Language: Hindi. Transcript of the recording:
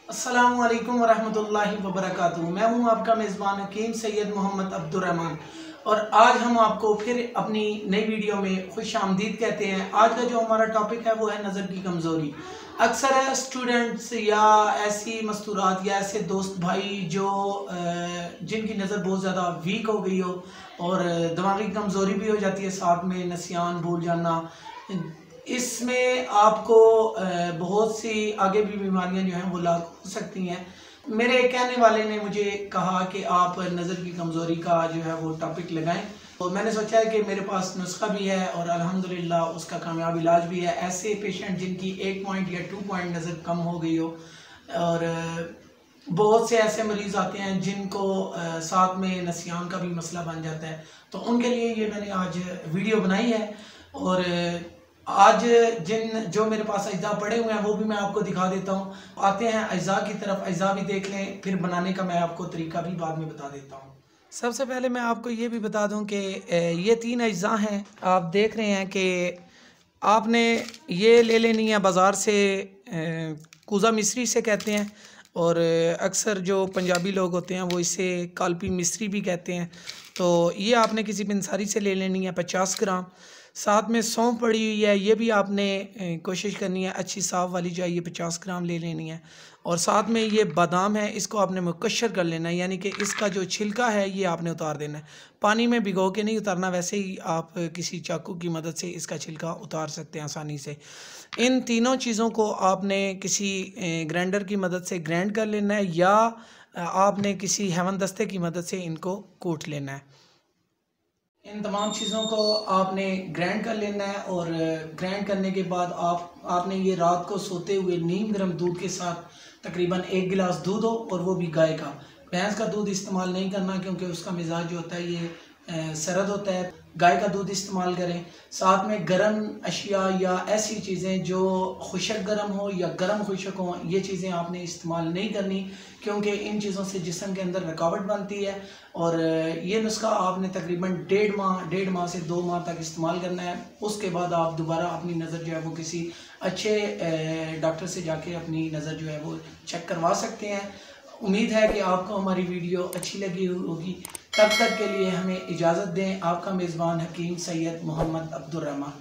अस्सलामुअलैकुम वरहमतुल्लाहि वबरकातुहू। मैं हूं आपका मेज़बान हकीम सैयद मोहम्मद अब्दुर्रहमान और आज हम आपको फिर अपनी नई वीडियो में खुश आमदीद कहते हैं। आज का जो हमारा टॉपिक है वो है नज़र की कमज़ोरी। अक्सर स्टूडेंट्स या ऐसी मस्तूरात या ऐसे दोस्त भाई जो जिनकी नज़र बहुत ज़्यादा वीक हो गई हो और दिमागी कमज़ोरी भी हो जाती है, साथ में नसियान, भूल जाना, इसमें आपको बहुत सी आगे भी बीमारियां जो हैं वो लागू हो सकती हैं। मेरे कहने वाले ने मुझे कहा कि आप नज़र की कमज़ोरी का जो है वो टॉपिक लगाएं, तो मैंने सोचा है कि मेरे पास नुस्खा भी है और अल्हम्दुलिल्लाह उसका कामयाब इलाज भी है। ऐसे पेशेंट जिनकी 1 पॉइंट या 2 पॉइंट नज़र कम हो गई हो, और बहुत से ऐसे मरीज़ आते हैं जिनको साथ में नसियान का भी मसला बन जाता है, तो उनके लिए ये मैंने आज वीडियो बनाई है। और आज जो मेरे पास अज्जा पड़े हुए हैं वो भी मैं आपको दिखा देता हूँ। आते हैं अज्जा की तरफ, अज्जा भी देख लें, फिर बनाने का मैं आपको तरीका भी बाद में बता देता हूँ। सबसे पहले मैं आपको ये भी बता दूं कि ये 3 अज्जा हैं। आप देख रहे हैं कि आपने ये ले लेनी है बाज़ार से, कूज़ा मिस्री से कहते हैं, और अक्सर जो पंजाबी लोग होते हैं वो इसे कालपी मिस्री भी कहते हैं। तो ये आपने किसी पंसारी से ले लेनी है 50 ग्राम। साथ में सौंफ पड़ी हुई है, ये भी आपने कोशिश करनी है अच्छी साफ़ वाली जो है ये 50 ग्राम ले लेनी है। और साथ में ये बादाम है, इसको आपने मुकश्शर कर लेना है, यानी कि इसका जो छिलका है ये आपने उतार देना है। पानी में भिगो के नहीं उतारना, वैसे ही आप किसी चाकू की मदद से इसका छिलका उतार सकते हैं आसानी से। इन तीनों चीज़ों को आपने किसी ग्राइंडर की मदद से ग्राइंड कर लेना है, या आपने किसी हेवन दस्ते की मदद से इनको कूट लेना है। इन तमाम चीज़ों को आपने ग्राइंड कर लेना है, और ग्राइंड करने के बाद आपने ये रात को सोते हुए नीम गर्म दूध के साथ तकरीबन 1 गिलास दूध हो, और वो भी गाय का। भैंस का दूध इस्तेमाल नहीं करना क्योंकि उसका मिजाज जो होता है ये सरद होता है। गाय का दूध इस्तेमाल करें। साथ में गर्म अशिया या ऐसी चीज़ें जो खुशक गर्म हो या गर्म खुशक हो, ये चीज़ें आपने इस्तेमाल नहीं करनी क्योंकि इन चीज़ों से जिस्म के अंदर रुकावट बनती है। और ये नुस्खा आपने तकरीबन 1.5 माह से 2 माह तक इस्तेमाल करना है। उसके बाद आप दोबारा अपनी नज़र जो है वो किसी अच्छे डॉक्टर से जाके अपनी नज़र जो है वो चेक करवा सकते हैं। उम्मीद है कि आपको हमारी वीडियो अच्छी लगी होगी। तब तक के लिए हमें इजाज़त दें। आपका मेज़बान हकीम सैयद मोहम्मद अब्दुर्रहमान।